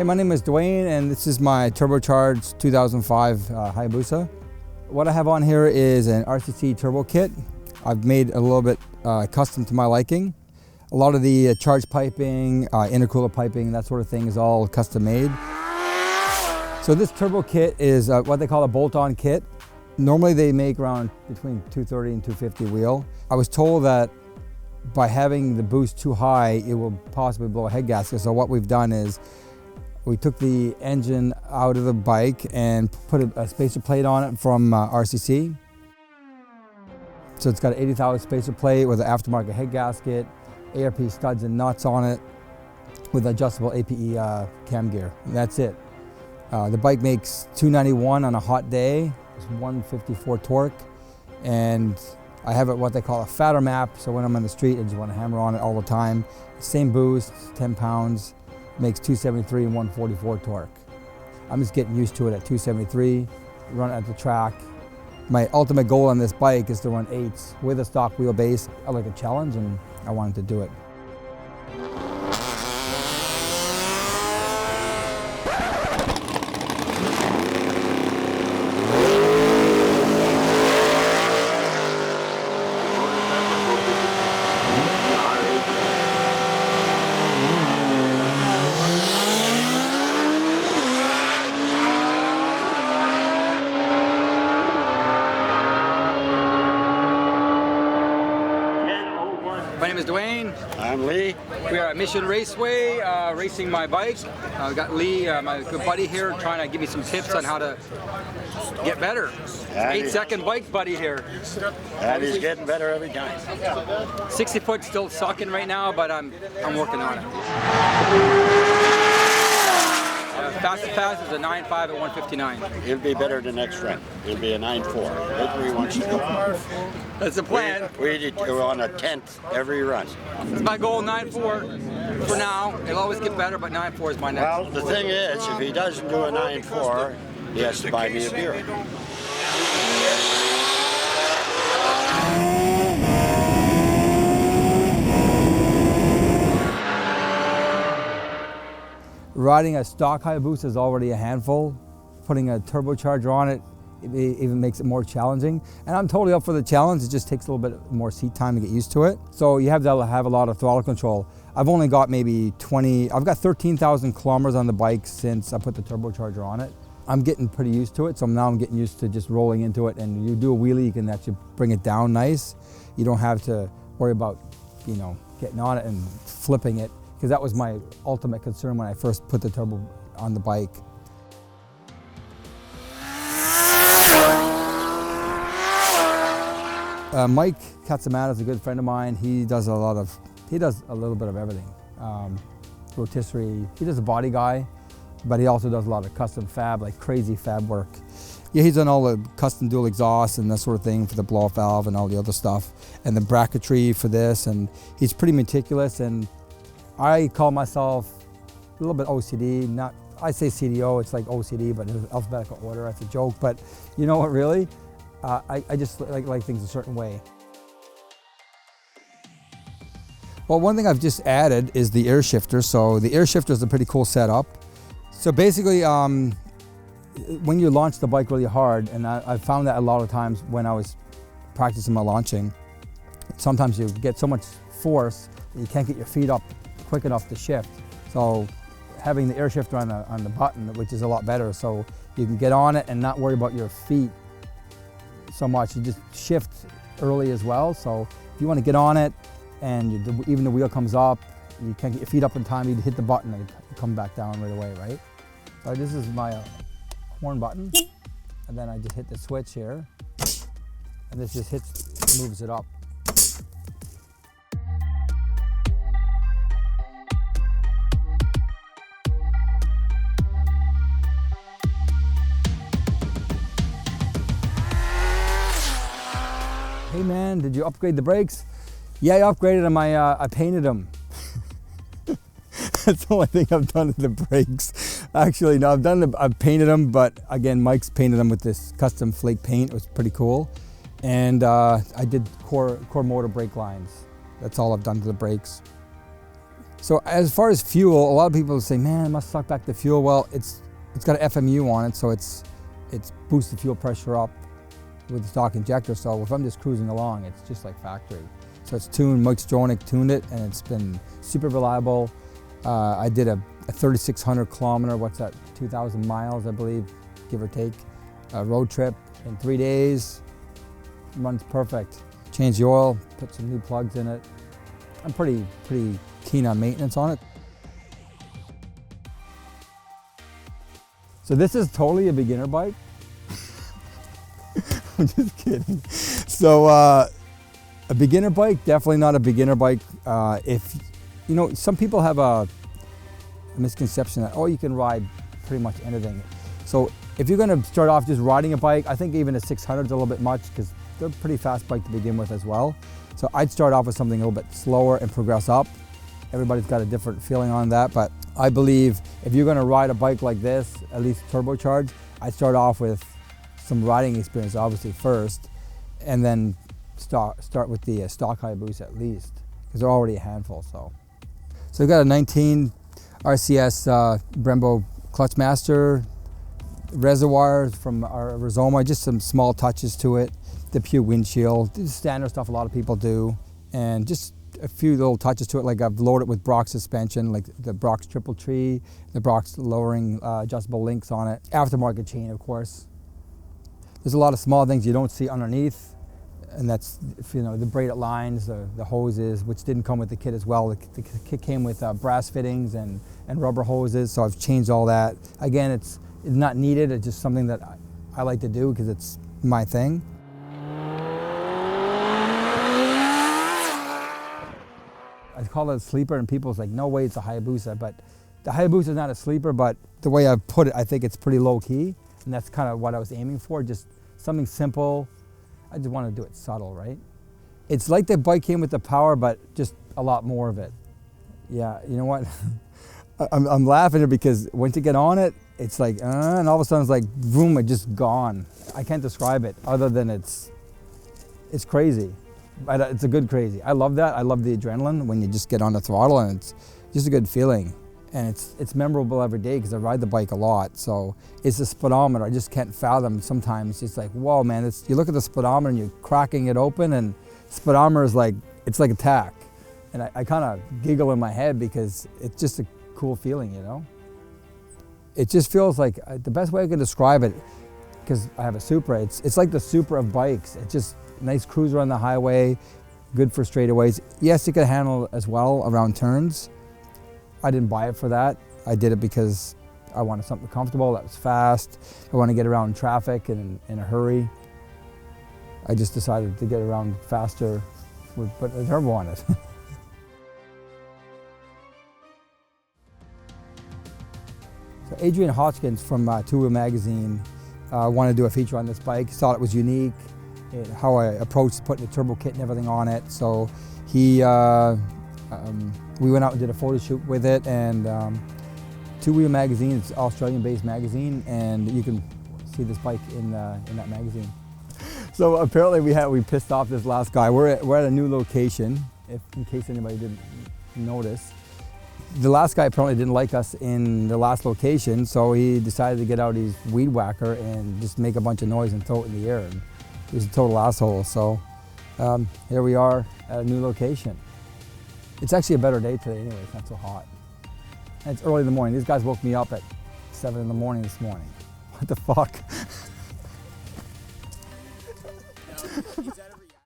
Hey, my name is Duane, and this is my turbocharged 2005 Hayabusa. What I have on here is an RCC turbo kit. I've made a little bit custom to my liking. A lot of the charge piping, intercooler piping, that sort of thing is all custom made. So this turbo kit is what they call a bolt-on kit. Normally they make around between 230 and 250 wheel. I was told that by having the boost too high, it will possibly blow a head gasket. So what we've done is we took the engine out of the bike and put a spacer plate on it from RCC. So it's got an 80,000 spacer plate with an aftermarket head gasket, ARP studs and nuts on it with adjustable APE cam gear. And that's it. The bike makes 291 on a hot day. It's 154 torque. And I have it what they call a fatter map. So when I'm on the street, I just want to hammer on it all the time. Same boost, 10 pounds. Makes 273 and 144 torque. I'm just getting used to it at 273, run it at the track. My ultimate goal on this bike is to run 8s with a stock wheelbase. I like a challenge and I wanted to do it. My name is Duane. I'm Lee. We are at Mission Raceway racing my bike. I've got Lee, my good buddy here, trying to give me some tips on how to get better. 8-second bike buddy here. And he's getting better every time. 60 foot still sucking right now, but I'm working on it. Fast is a 9.5 at 159. He'll be better the next run. He'll be a 9.4. That's where he wants to go. That's the plan. We go on a 10th every run. It's my goal, 9.4 for now. It'll always get better, but 9.4 is my next. Well, the thing is, if he doesn't do a 9.4, he has to buy me a beer. Riding a stock Hayabusa is already a handful. Putting a turbocharger on it even makes it more challenging. And I'm totally up for the challenge. It just takes a little bit more seat time to get used to it. So you have to have a lot of throttle control. I've only got maybe I've got 13,000 kilometers on the bike since I put the turbocharger on it. I'm getting pretty used to it, so now I'm getting used to just rolling into it. And you do a wheelie, you can actually bring it down nice. You don't have to worry about, getting on it and flipping it, because that was my ultimate concern when I first put the turbo on the bike. Mike Katsamata is a good friend of mine. He does a little bit of everything. Rotisserie, he does a body guy, but he also does a lot of custom fab, like crazy fab work. Yeah, he's done all the custom dual exhaust and that sort of thing for the blow-off valve and all the other stuff, and the bracketry for this, and he's pretty meticulous, and I call myself a little bit OCD. I say CDO, it's like OCD, but in alphabetical order. That's a joke, but you know what, really? I just like things a certain way. Well, one thing I've just added is the air shifter. So the air shifter is a pretty cool setup. So basically, when you launch the bike really hard, and I found that a lot of times when I was practicing my launching, sometimes you get so much force that you can't get your feet up quick enough to shift. So having the air shifter on the button, which is a lot better, so you can get on it and not worry about your feet so much. You just shift early as well. So if you want to get on it and even the wheel comes up, you can't get your feet up in time, you hit the button and you come back down right away, right? So this is my horn button, and then I just hit the switch here, and this just moves it up. Hey man, did you upgrade the brakes? Yeah, I upgraded them, I painted them. That's the only thing I've done to the brakes. Actually, no, I've painted them, but again, Mike's painted them with this custom flake paint. It was pretty cool. And I did core motor brake lines. That's all I've done to the brakes. So as far as fuel, a lot of people say, man, it must suck back the fuel. Well, it's got an FMU on it, so it's boosts the fuel pressure up with the stock injector. So if I'm just cruising along, it's just like factory. So it's tuned, Mike Stronick tuned it, and it's been super reliable. I did a 3,600 kilometer, what's that, 2,000 miles, I believe, give or take, road trip in 3 days. Runs perfect. Changed the oil, put some new plugs in it. I'm pretty keen on maintenance on it. So this is totally a beginner bike. I'm just kidding. So a beginner bike, definitely not a beginner bike. If you know, some people have a misconception that, oh, you can ride pretty much anything. So if you're going to start off just riding a bike, I think even a 600 is a little bit much because they're a pretty fast bike to begin with as well. So I'd start off with something a little bit slower and progress up. Everybody's got a different feeling on that, but I believe if you're going to ride a bike like this, at least turbocharged, I'd start off with some riding experience obviously first, and then start with the stock Hayabusa at least, because they're already a handful. So we've got a 19 RCS Brembo clutch master, reservoirs from our Rizoma, just some small touches to it, the Pew windshield, the standard stuff a lot of people do, and just a few little touches to it, like I've loaded it with Brock suspension, like the Brock's Triple Tree, the Brock's lowering adjustable links on it, aftermarket chain of course. There's a lot of small things you don't see underneath, and that's, you know, the braided lines, the hoses, which didn't come with the kit as well. The kit came with brass fittings and rubber hoses, so I've changed all that. Again, it's not needed, it's just something that I like to do because it's my thing. I call it a sleeper, and people's like, no way, it's a Hayabusa. But the Hayabusa is not a sleeper, but the way I've put it, I think it's pretty low key, and that's kind of what I was aiming for, just something simple. I just want to do it subtle, right? It's like the bike came with the power, but just a lot more of it. Yeah, you know what? I'm laughing because once you get on it, it's like, and all of a sudden it's like, boom, it's just gone. I can't describe it other than it's crazy. But it's a good crazy. I love that. I love the adrenaline when you just get on the throttle, and it's just a good feeling. And it's memorable every day because I ride the bike a lot. So it's the speedometer. I just can't fathom sometimes. It's like, whoa, man, you look at the speedometer and you're cracking it open, and speedometer is like, it's like a tack. And I kind of giggle in my head because it's just a cool feeling, you know? It just feels like, the best way I can describe it, because I have a Supra, it's like the Supra of bikes. It's just nice cruiser on the highway, good for straightaways. Yes, it can handle as well around turns. I didn't buy it for that. I did it because I wanted something comfortable that was fast. I want to get around traffic in a hurry. I just decided to get around faster with putting a turbo on it. So Adrian Hodgkins from Two Wheel Magazine wanted to do a feature on this bike. He thought it was unique, how I approached putting the turbo kit and everything on it. So we went out and did a photo shoot with it, and Two Wheel Magazine, it's an Australian-based magazine, and you can see this bike in that magazine. So apparently we pissed off this last guy. We're at a new location, in case anybody didn't notice. The last guy apparently didn't like us in the last location, so he decided to get out his weed whacker and just make a bunch of noise and throw it in the air. And he was a total asshole. So here we are at a new location. It's actually a better day today anyway, it's not so hot. And it's early in the morning. These guys woke me up at 7 in the morning this morning. What the fuck?